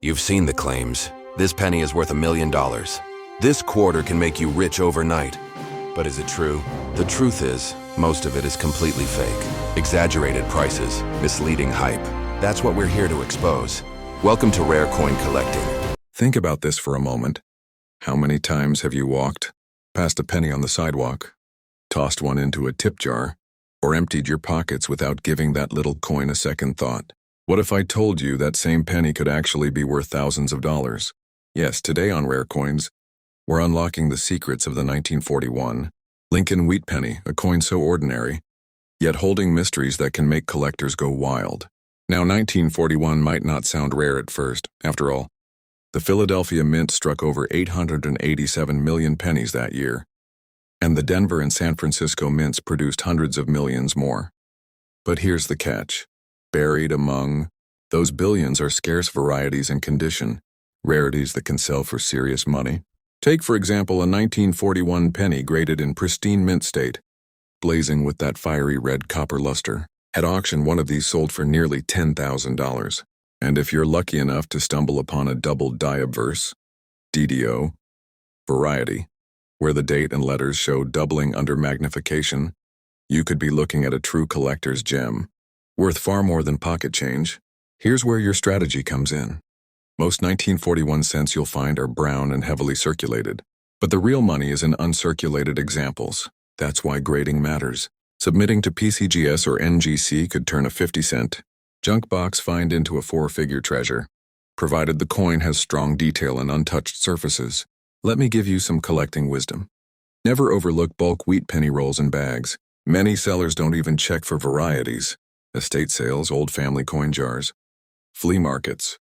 You've seen the claims. This penny is worth $1 million. This quarter can make you rich overnight. But is it true? The truth is, most of it is completely fake. Exaggerated prices, misleading hype. That's what we're here to expose. Welcome to Rare Coin Collecting. Think about this for a moment. How many times have you walked past a penny on the sidewalk, tossed one into a tip jar, or emptied your pockets without giving that little coin a second thought? What if I told you that same penny could actually be worth thousands of dollars? Yes, today on Rare Coins, we're unlocking the secrets of the 1941 Lincoln Wheat Penny, a coin so ordinary, yet holding mysteries that can make collectors go wild. Now, 1941 might not sound rare at first. After all, the Philadelphia Mint struck over 887 million pennies that year, and the Denver and San Francisco mints produced hundreds of millions more. But here's the catch. Buried among those billions are scarce varieties and condition, rarities that can sell for serious money. Take, for example, a 1941 penny graded in pristine mint state, blazing with that fiery red copper luster. At auction, one of these sold for nearly $10,000. And if you're lucky enough to stumble upon a double diobverse, DDO, variety, where the date and letters show doubling under magnification, you could be looking at a true collector's gem, worth far more than pocket change. Here's where your strategy comes in. Most 1941 cents you'll find are brown and heavily circulated, but the real money is in uncirculated examples. That's why grading matters. Submitting to PCGS or NGC could turn a 50-cent junk box find into a four-figure treasure, provided the coin has strong detail and untouched surfaces. Let me give you some collecting wisdom. Never overlook bulk wheat penny rolls and bags. Many sellers don't even check for varieties. Estate sales, old family coin jars, flea markets,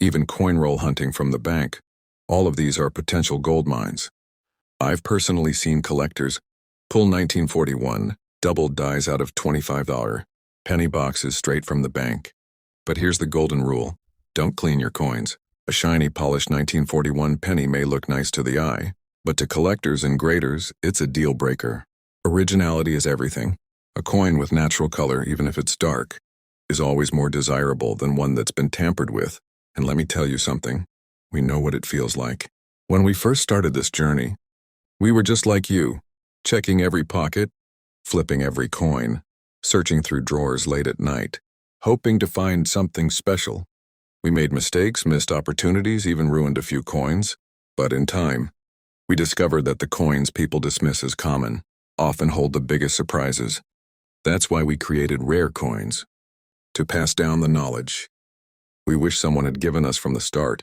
even coin roll hunting from the bank. All of these are potential gold mines. I've personally seen collectors pull 1941 doubled dies out of $25 penny boxes straight from the bank. But here's the golden rule. Don't clean your coins. A shiny, polished 1941 penny may look nice to the eye, but to collectors and graders, it's a deal breaker. Originality is everything. A coin with natural color, even if it's dark, is always more desirable than one that's been tampered with. And let me tell you something, we know what it feels like. When we first started this journey, we were just like you, checking every pocket, flipping every coin, searching through drawers late at night, hoping to find something special. We made mistakes, missed opportunities, even ruined a few coins. But in time, we discovered that the coins people dismiss as common often hold the biggest surprises. That's why we created Rare Coins, to pass down the knowledge we wish someone had given us from the start.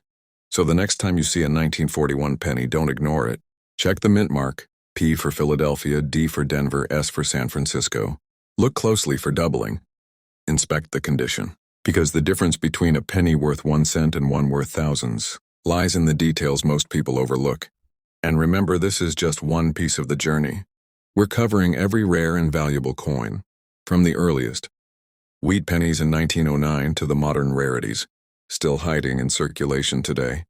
So the next time you see a 1941 penny, don't ignore it. Check the mint mark, P for Philadelphia, D for Denver, S for San Francisco. Look closely for doubling. Inspect the condition, because the difference between a penny worth 1 cent and one worth thousands lies in the details most people overlook. And remember, this is just one piece of the journey. We're covering every rare and valuable coin, from the earliest wheat pennies in 1909 to the modern rarities, still hiding in circulation today.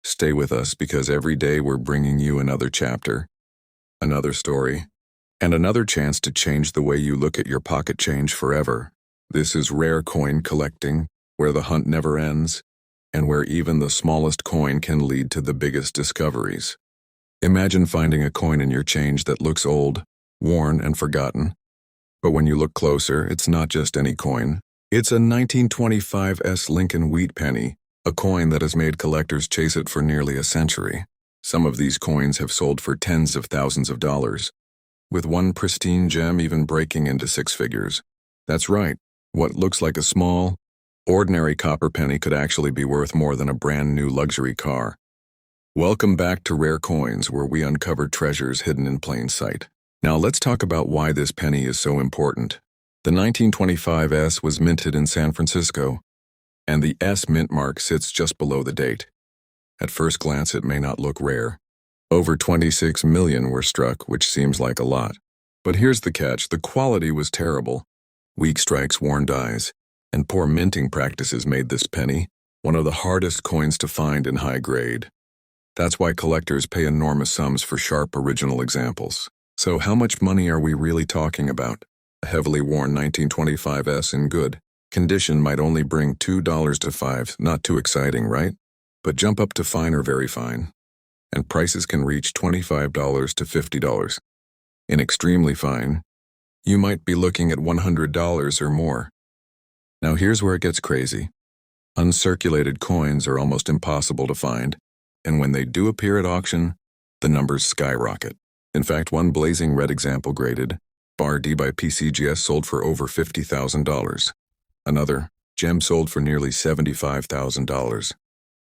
Stay with us, because every day we're bringing you another chapter, another story, and another chance to change the way you look at your pocket change forever. This is Rare Coin Collecting, where the hunt never ends, and where even the smallest coin can lead to the biggest discoveries. Imagine finding a coin in your change that looks old, worn, and forgotten. But when you look closer, it's not just any coin. It's a 1925 Lincoln Wheat Penny, a coin that has made collectors chase it for nearly a century. Some of these coins have sold for tens of thousands of dollars, with one pristine gem even breaking into six figures. That's right, what looks like a small, ordinary copper penny could actually be worth more than a brand new luxury car. Welcome back to Rare Coins, where we uncover treasures hidden in plain sight. Now let's talk about why this penny is so important. The 1925 S was minted in San Francisco, and the S mint mark sits just below the date. At first glance, it may not look rare. Over 26 million were struck, which seems like a lot. But here's the catch: the quality was terrible. Weak strikes, worn dies, and poor minting practices made this penny one of the hardest coins to find in high grade. That's why collectors pay enormous sums for sharp original examples. So how much money are we really talking about? A heavily worn 1925 S in good condition might only bring $2 to $5. Not too exciting, right? But jump up to fine or very fine, and prices can reach $25 to $50. In extremely fine, you might be looking at $100 or more. Now here's where it gets crazy. Uncirculated coins are almost impossible to find, and when they do appear at auction, the numbers skyrocket. In fact, one blazing red example graded bar D by PCGS sold for over $50,000. Another gem sold for nearly $75,000.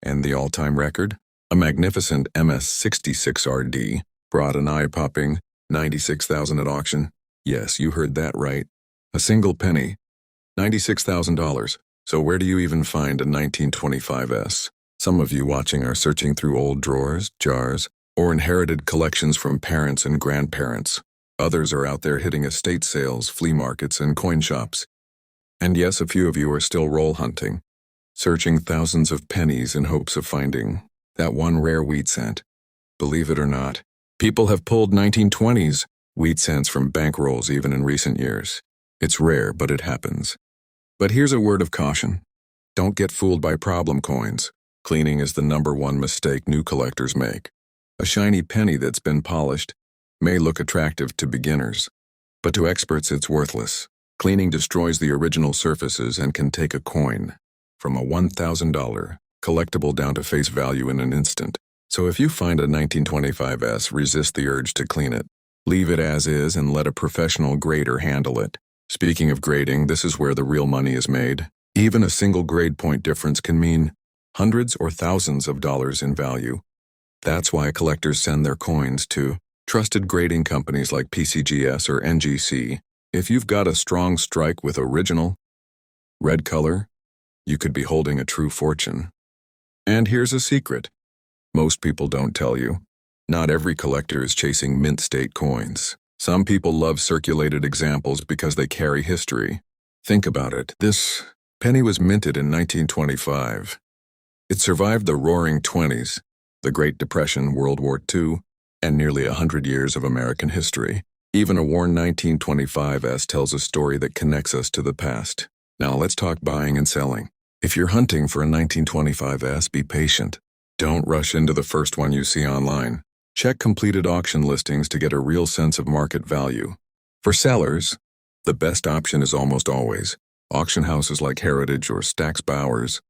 And the all-time record? A magnificent MS66RD brought an eye-popping $96,000 at auction. Yes, you heard that right. A single penny, $96,000. So where do you even find a 1925S? Some of you watching are searching through old drawers, jars, or inherited collections from parents and grandparents. Others are out there hitting estate sales, flea markets, and coin shops. And yes, a few of you are still roll hunting, searching thousands of pennies in hopes of finding that one rare wheat cent. Believe it or not, people have pulled 1920s wheat cents from bankrolls even in recent years. It's rare, but it happens. But here's a word of caution. Don't get fooled by problem coins. Cleaning is the #1 mistake new collectors make. A shiny penny that's been polished may look attractive to beginners, but to experts it's worthless. Cleaning destroys the original surfaces and can take a coin from a $1,000 collectible down to face value in an instant. So if you find a 1925S, resist the urge to clean it. Leave it as is and let a professional grader handle it. Speaking of grading, this is where the real money is made. Even a single grade point difference can mean hundreds or thousands of dollars in value. That's why collectors send their coins to trusted grading companies like PCGS or NGC. If you've got a strong strike with original red color, you could be holding a true fortune. And here's a secret most people don't tell you. Not every collector is chasing mint state coins. Some people love circulated examples because they carry history. Think about it. This penny was minted in 1925. It survived the Roaring '20s, the Great Depression, World War II, and nearly 100 years of American history. Even a worn 1925S tells a story that connects us to the past. Now let's talk buying and selling. If you're hunting for a 1925S, be patient. Don't rush into the first one you see online. Check completed auction listings to get a real sense of market value. For sellers, the best option is almost always auction houses like Heritage or Stack's Bowers.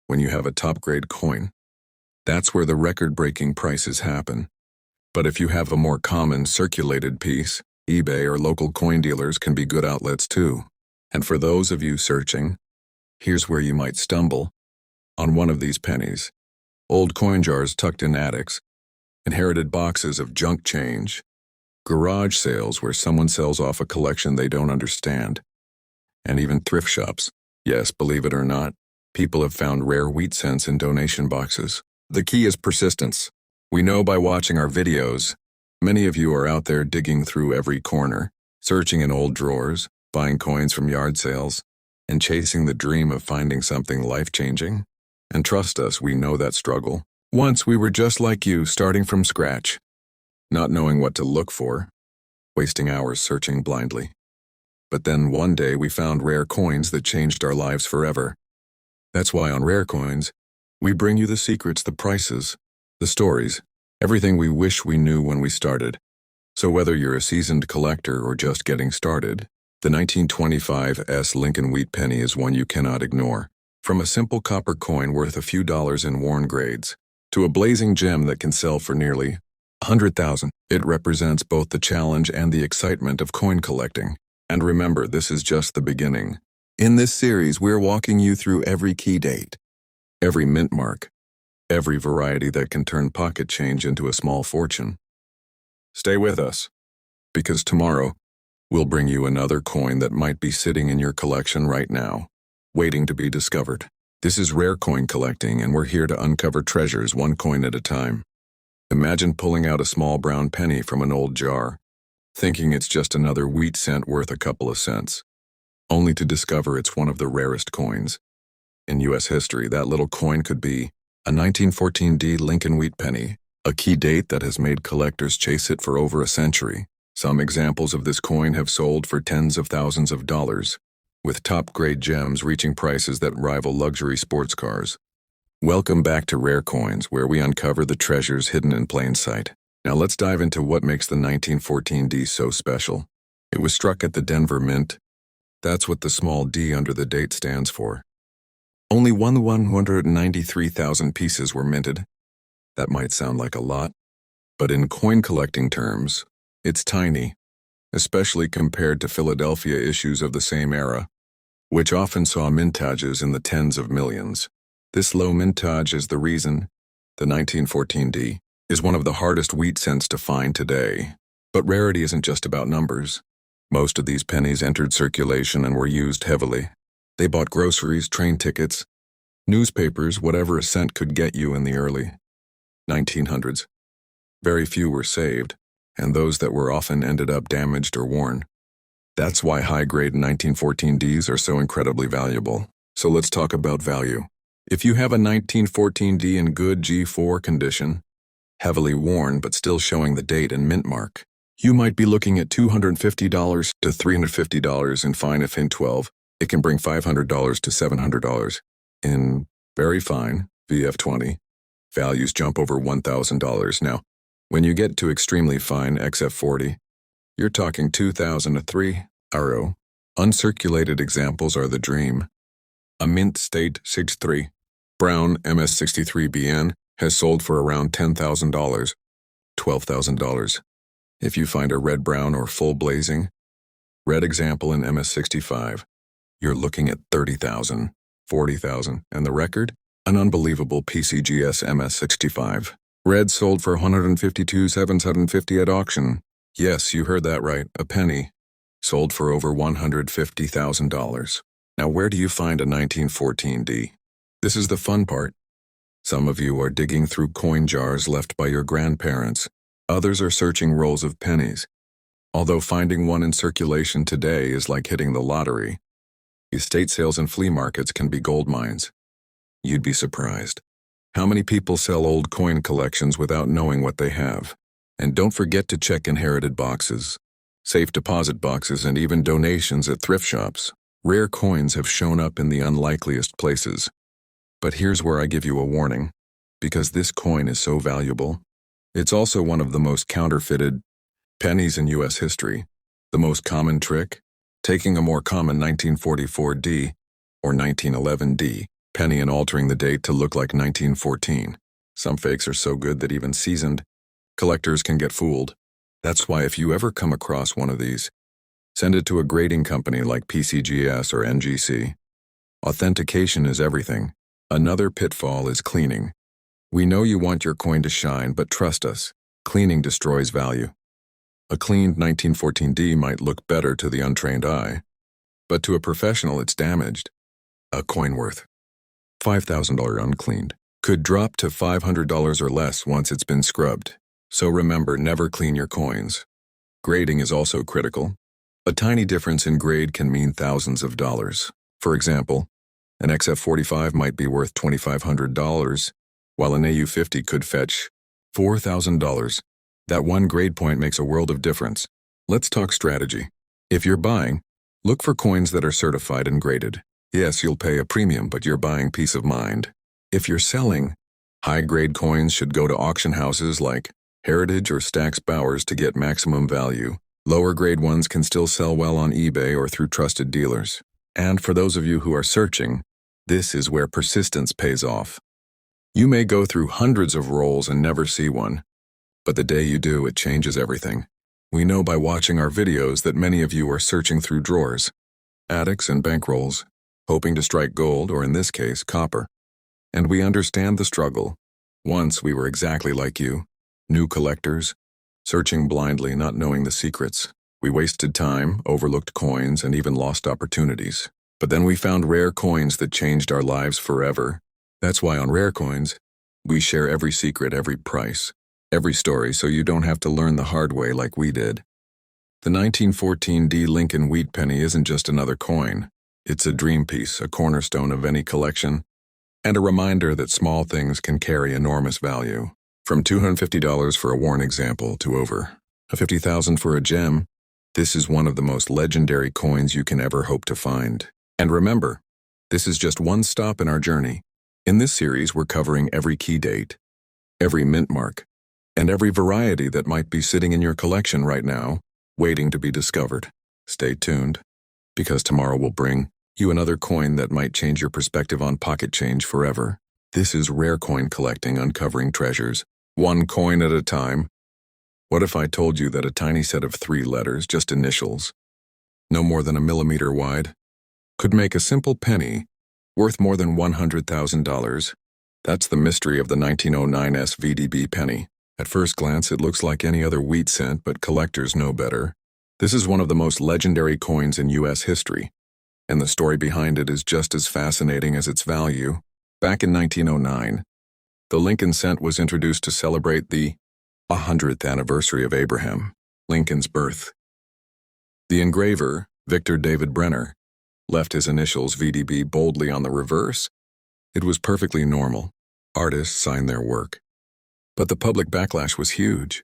When you have a top-grade coin, that's where the record-breaking prices happen. But if you have a more common circulated piece, eBay or local coin dealers can be good outlets too. And for those of you searching, here's where you might stumble on one of these pennies. Old coin jars tucked in attics, inherited boxes of junk change, garage sales where someone sells off a collection they don't understand, and even thrift shops. Yes, believe it or not, people have found rare wheat cents in donation boxes. The key is persistence. We know by watching our videos, many of you are out there digging through every corner, searching in old drawers, buying coins from yard sales, and chasing the dream of finding something life-changing. And trust us, we know that struggle. Once we were just like you, starting from scratch, not knowing what to look for, wasting hours searching blindly. But then one day we found rare coins that changed our lives forever. That's why on Rare Coins, we bring you the secrets, the prices, the stories, everything we wish we knew when we started. So whether you're a seasoned collector or just getting started, the 1925S Lincoln Wheat Penny is one you cannot ignore. From a simple copper coin worth a few dollars in worn grades, to a blazing gem that can sell for nearly $100,000, it represents both the challenge and the excitement of coin collecting. And remember, this is just the beginning. In this series, we're walking you through every key date, every mint mark, every variety that can turn pocket change into a small fortune. Stay with us, because tomorrow, we'll bring you another coin that might be sitting in your collection right now, waiting to be discovered. This is Rare Coin Collecting, and we're here to uncover treasures one coin at a time. Imagine pulling out a small brown penny from an old jar, thinking it's just another wheat cent worth a couple of cents, only to discover it's one of the rarest coins. In U.S. history, that little coin could be a 1914 D Lincoln Wheat Penny, a key date that has made collectors chase it for over a century. Some examples of this coin have sold for tens of thousands of dollars, with top-grade gems reaching prices that rival luxury sports cars. Welcome back to Rare Coins, where we uncover the treasures hidden in plain sight. Now let's dive into what makes the 1914 D so special. It was struck at the Denver Mint. That's what the small d under the date stands for. Only 193,000 pieces were minted. That might sound like a lot, but in coin collecting terms, it's tiny, especially compared to Philadelphia issues of the same era, which often saw mintages in the tens of millions. This low mintage is the reason the 1914 D is one of the hardest wheat cents to find today. But rarity isn't just about numbers. Most of these pennies entered circulation and were used heavily. They bought groceries, train tickets, newspapers, whatever a cent could get you in the early 1900s. Very few were saved, and those that were often ended up damaged or worn. That's why high-grade 1914 Ds are so incredibly valuable. So let's talk about value. If you have a 1914 D in good G4 condition, heavily worn but still showing the date and mint mark, you might be looking at $250 to $350 in fine. If in 12, it can bring $500 to $700. In very fine, VF20, values jump over $1,000. Now, when you get to extremely fine XF40, you're talking $2,000 to €3. Uncirculated examples are the dream. A mint state 63 brown MS63BN has sold for around $10,000, $12,000. If you find a red brown or full blazing red example in MS65, you're looking at $30,000, $40,000, and the record? An unbelievable PCGS MS65. Red sold for $152,750 at auction. Yes, you heard that right, a penny. Sold for over $150,000. Now where do you find a 1914 D? This is the fun part. Some of you are digging through coin jars left by your grandparents. Others are searching rolls of pennies. Although finding one in circulation today is like hitting the lottery, estate sales and flea markets can be gold mines. You'd be surprised how many people sell old coin collections without knowing what they have. And don't forget to check inherited boxes, safe deposit boxes, and even donations at thrift shops. Rare coins have shown up in the unlikeliest places. But here's where I give you a warning. Because this coin is so valuable, it's also one of the most counterfeited pennies in U.S. history. The most common trick? Taking a more common 1944 D or 1911 D penny and altering the date to look like 1914. Some fakes are so good that even seasoned collectors can get fooled. That's why if you ever come across one of these, send it to a grading company like PCGS or NGC. Authentication is everything. Another pitfall is cleaning. We know you want your coin to shine, but trust us, cleaning destroys value. A cleaned 1914 D might look better to the untrained eye, but to a professional it's damaged. A coin worth $5,000 uncleaned could drop to $500 or less once it's been scrubbed. So remember, never clean your coins. Grading is also critical. A tiny difference in grade can mean thousands of dollars. For example, an XF45 might be worth $2,500, while an AU50 could fetch $4,000. That one grade point makes a world of difference. Let's talk strategy. If you're buying, look for coins that are certified and graded. Yes, you'll pay a premium, but you're buying peace of mind. If you're selling, high-grade coins should go to auction houses like Heritage or Stack's Bowers to get maximum value. Lower-grade ones can still sell well on eBay or through trusted dealers. And for those of you who are searching, this is where persistence pays off. You may go through hundreds of rolls and never see one, but the day you do, it changes everything. We know by watching our videos that many of you are searching through drawers, attics, and bankrolls, hoping to strike gold, or in this case, copper. And we understand the struggle. Once we were exactly like you, new collectors, searching blindly, not knowing the secrets. We wasted time, overlooked coins, and even lost opportunities. But then we found rare coins that changed our lives forever. That's why on Rare Coins, we share every secret, every price, every story, so you don't have to learn the hard way like we did. The 1914 VDB Lincoln Wheat penny isn't just another coin. It's a dream piece, a cornerstone of any collection, and a reminder that small things can carry enormous value. From $250 for a worn example to over $50,000 for a gem, this is one of the most legendary coins you can ever hope to find. And remember, this is just one stop in our journey. In this series, we're covering every key date, every mint mark, and every variety that might be sitting in your collection right now, waiting to be discovered. Stay tuned, because tomorrow will bring you another coin that might change your perspective on pocket change forever. This is Rare Coin Collecting, uncovering treasures, one coin at a time. What if I told you that a tiny set of 3 letters, just initials, no more than a millimeter wide, could make a simple penny worth more than $100,000? That's the mystery of the 1909 VDB penny. At first glance, it looks like any other wheat cent, but collectors know better. This is one of the most legendary coins in U.S. history, and the story behind it is just as fascinating as its value. Back in 1909, the Lincoln Cent was introduced to celebrate the 100th anniversary of Abraham Lincoln's birth. The engraver, Victor David Brenner, left his initials VDB boldly on the reverse. It was perfectly normal. Artists signed their work. But the public backlash was huge.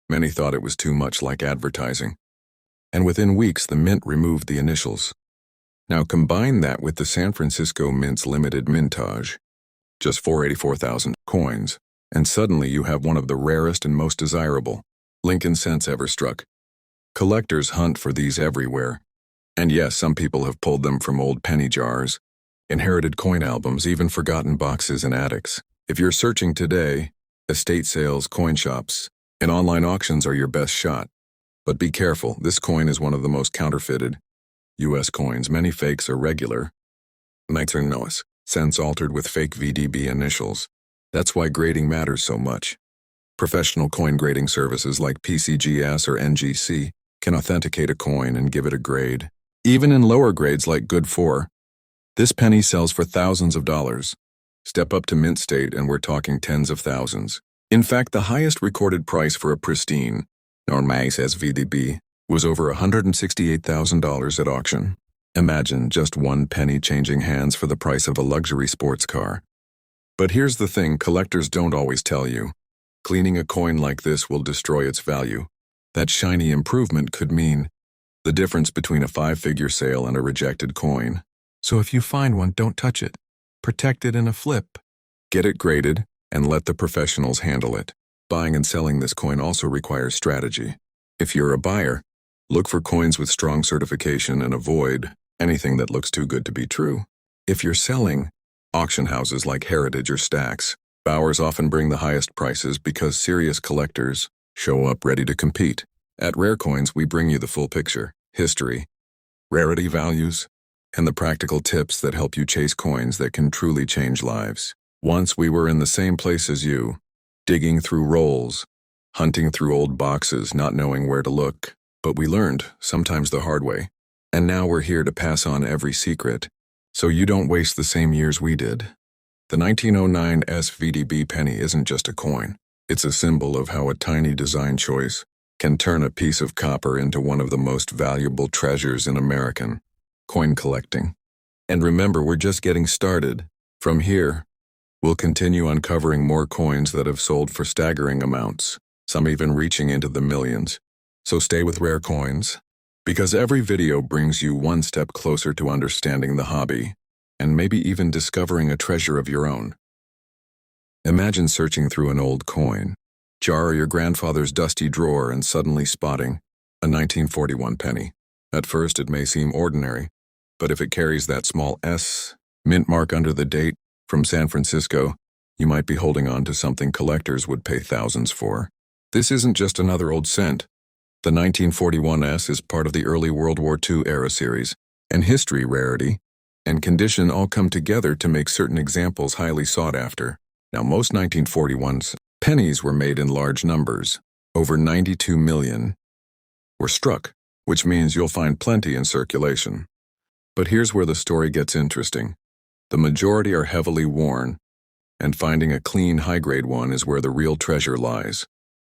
Many thought it was too much like advertising. And within weeks, the mint removed the initials. Now combine that with the San Francisco Mint's limited mintage, just 484,000 coins, and suddenly you have one of the rarest and most desirable Lincoln cents ever struck. Collectors hunt for these everywhere. And yes, some people have pulled them from old penny jars, inherited coin albums, even forgotten boxes in attics. If you're searching today, estate sales, coin shops, and online auctions are your best shot. But be careful, this coin is one of the most counterfeited U.S. coins. Many fakes are regular numismatist cents altered with fake VDB initials. That's why grading matters so much. Professional coin grading services like PCGS or NGC can authenticate a coin and give it a grade. Even in lower grades like Good 4, this penny sells for thousands of dollars. Step up to mint state and we're talking tens of thousands. In fact, the highest recorded price for a pristine, known as VDB, was over $168,000 at auction. Imagine just one penny changing hands for the price of a luxury sports car. But here's the thing collectors don't always tell you. Cleaning a coin like this will destroy its value. That shiny improvement could mean the difference between a 5-figure sale and a rejected coin. So if you find one, don't touch it. Protect it in a flip. Get it graded and let the professionals handle it. Buying and selling this coin also requires strategy. If you're a buyer, look for coins with strong certification and avoid anything that looks too good to be true. If you're selling, auction houses like Heritage or Stax, Bowers often bring the highest prices because serious collectors show up ready to compete. At Rare Coins, we bring you the full picture, history, rarity values, and the practical tips that help you chase coins that can truly change lives. Once we were in the same place as you, digging through rolls, hunting through old boxes, not knowing where to look. But we learned, sometimes the hard way. And now we're here to pass on every secret, so you don't waste the same years we did. The 1909 VDB penny isn't just a coin. It's a symbol of how a tiny design choice can turn a piece of copper into one of the most valuable treasures in American coin collecting. And remember, we're just getting started. From here, we'll continue uncovering more coins that have sold for staggering amounts, some even reaching into the millions. So stay with Rare Coins, because every video brings you one step closer to understanding the hobby, and maybe even discovering a treasure of your own. Imagine searching through an old coin jar or your grandfather's dusty drawer and suddenly spotting a 1941 penny. At first it may seem ordinary, but if it carries that small S mint mark under the date from San Francisco, you might be holding on to something collectors would pay thousands for. This isn't just another old cent. The 1941 S is part of the early World War II era series, and history, rarity, and condition all come together to make certain examples highly sought after. Now, most 1941's pennies were made in large numbers. Over 92 million were struck, which means you'll find plenty in circulation. But here's where the story gets interesting. The majority are heavily worn, and finding a clean, high-grade one is where the real treasure lies.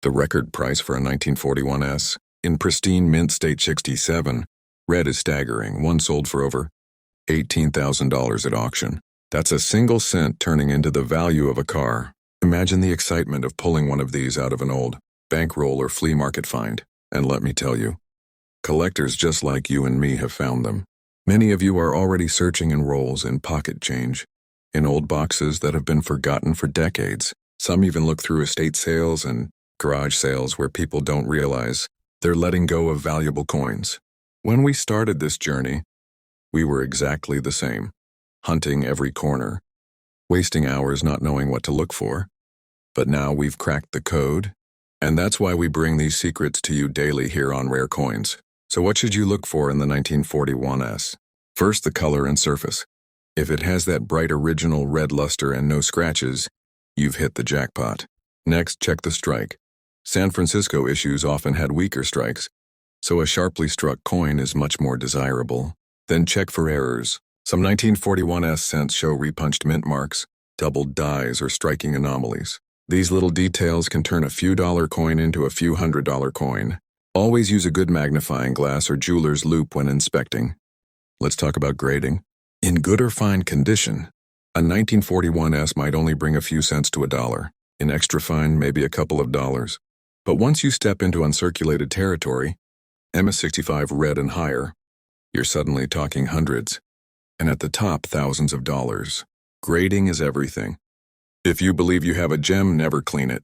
The record price for a 1941 S, in pristine mint state 67, red is staggering. One sold for over $18,000 at auction. That's a single cent turning into the value of a car. Imagine the excitement of pulling one of these out of an old bankroll or flea market find. And let me tell you, collectors just like you and me have found them. Many of you are already searching in rolls and pocket change, in old boxes that have been forgotten for decades. Some even look through estate sales and garage sales where people don't realize they're letting go of valuable coins. When we started this journey, we were exactly the same, hunting every corner, wasting hours not knowing what to look for. But now we've cracked the code, and that's why we bring these secrets to you daily here on Rare Coins. So what should you look for in the 1941S? First, the color and surface. If it has that bright original red luster and no scratches, you've hit the jackpot. Next, check the strike. San Francisco issues often had weaker strikes, so a sharply struck coin is much more desirable. Then check for errors. Some 1941S cents show repunched mint marks, doubled dies, or striking anomalies. These little details can turn a few dollar coin into a few $100 coin. Always use a good magnifying glass or jeweler's loupe when inspecting. Let's talk about grading. In good or fine condition, a 1941S might only bring a few cents to $1. In extra fine, maybe a couple of dollars. But once you step into uncirculated territory, MS65 red and higher, you're suddenly talking hundreds, and at the top, thousands of dollars. Grading is everything. If you believe you have a gem, never clean it.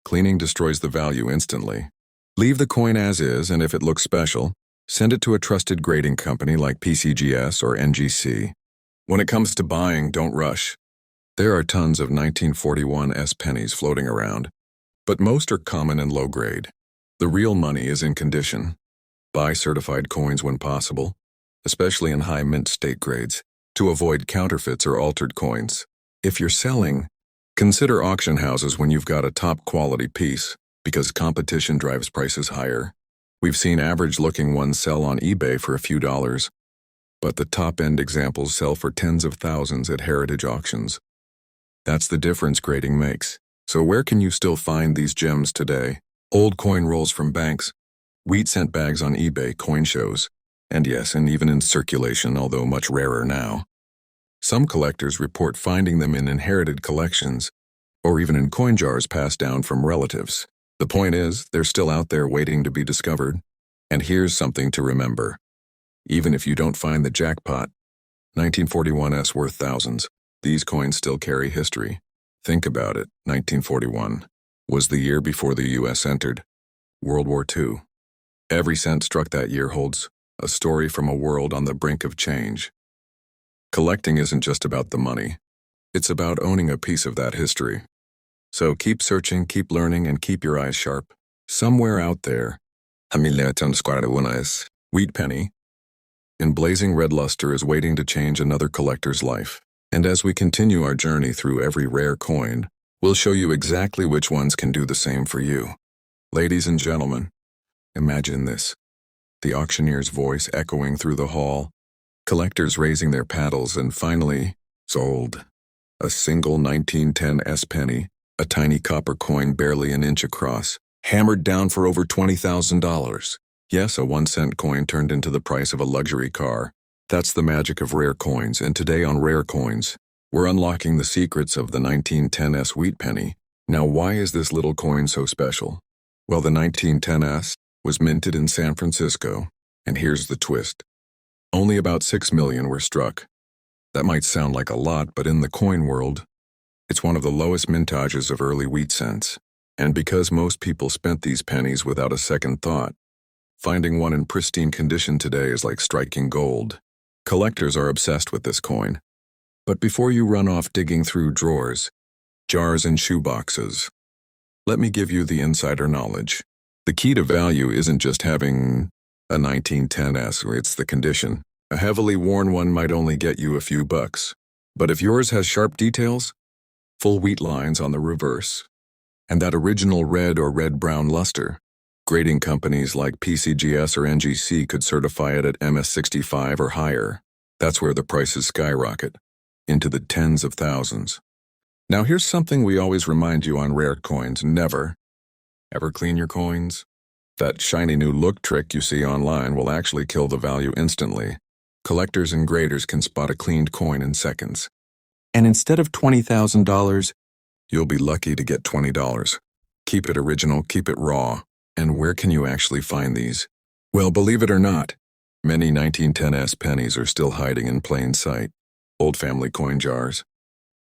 Cleaning destroys the value instantly. Leave the coin as is, and if it looks special, send it to a trusted grading company like PCGS or NGC. When it comes to buying, don't rush. There are tons of 1941S pennies floating around, but most are common and low grade. The real money is in condition. Buy certified coins when possible, especially in high mint state grades, to avoid counterfeits or altered coins. If you're selling, consider auction houses when you've got a top quality piece, because competition drives prices higher. We've seen average-looking ones sell on eBay for a few dollars, but the top-end examples sell for tens of thousands at heritage auctions. That's the difference grading makes. So where can you still find these gems today? Old coin rolls from banks, wheat cent bags on eBay, coin shows, and yes, and even in circulation, although much rarer now. Some collectors report finding them in inherited collections, or even in coin jars passed down from relatives. The point is, they're still out there waiting to be discovered. And here's something to remember. Even if you don't find the jackpot, 1941S worth thousands. These coins still carry history. Think about it, 1941 was the year before the U.S. entered World War II. Every cent struck that year holds a story from a world on the brink of change. Collecting isn't just about the money. It's about owning a piece of that history. So keep searching, keep learning, and keep your eyes sharp. Somewhere out there, wheat penny in blazing red luster is waiting to change another collector's life. And as we continue our journey through every rare coin, we'll show you exactly which ones can do the same for you. Ladies and gentlemen, imagine this. The auctioneer's voice echoing through the hall, collectors raising their paddles, and finally, sold. A single 1910S penny, a tiny copper coin barely an inch across, hammered down for over $20,000. Yes, a 1 cent coin turned into the price of a luxury car. That's the magic of rare coins, and today on Rare Coins, we're unlocking the secrets of the 1910S wheat penny. Now, why is this little coin so special? Well, the 1910S was minted in San Francisco, and here's the twist. Only about 6 million were struck. That might sound like a lot, but in the coin world, it's one of the lowest mintages of early wheat cents. And because most people spent these pennies without a second thought, finding one in pristine condition today is like striking gold. Collectors are obsessed with this coin. But before you run off digging through drawers, jars, and shoeboxes, let me give you the insider knowledge. The key to value isn't just having a 1910S, it's the condition. A heavily worn one might only get you a few bucks. But if yours has sharp details, full wheat lines on the reverse, and that original red or red-brown luster, grading companies like PCGS or NGC could certify it at MS65 or higher. That's where the prices skyrocket, into the tens of thousands. Now here's something we always remind you on Rare Coins: never, ever clean your coins. That shiny new look trick you see online will actually kill the value instantly. Collectors and graders can spot a cleaned coin in seconds. And instead of $20,000, you'll be lucky to get $20. Keep it original, keep it raw. And where can you actually find these? Well, believe it or not, many 1910S pennies are still hiding in plain sight. Old family coin jars,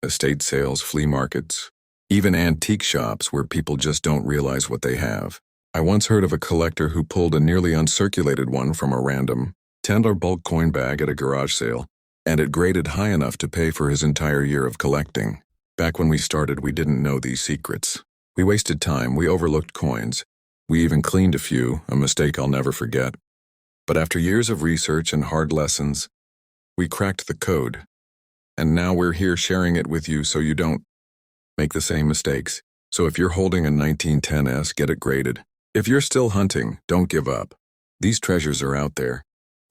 estate sales, flea markets, even antique shops where people just don't realize what they have. I once heard of a collector who pulled a nearly uncirculated one from a random $10 bulk coin bag at a garage sale, and it graded high enough to pay for his entire year of collecting. Back when we started, we didn't know these secrets. We wasted time, we overlooked coins. We even cleaned a few, a mistake I'll never forget. But after years of research and hard lessons, we cracked the code. And now we're here sharing it with you so you don't make the same mistakes. So if you're holding a 1910S, get it graded. If you're still hunting, don't give up. These treasures are out there,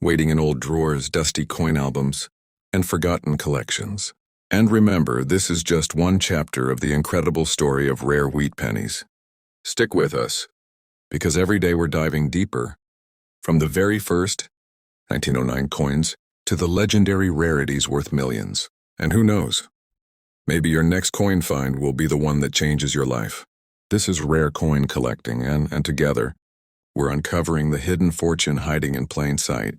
waiting in old drawers, dusty coin albums, and forgotten collections. And remember, this is just one chapter of the incredible story of rare wheat pennies. Stick with us, because every day we're diving deeper, from the very first 1909 coins to the legendary rarities worth millions. And who knows, maybe your next coin find will be the one that changes your life. This is Rare Coin Collecting, and together, we're uncovering the hidden fortune hiding in plain sight.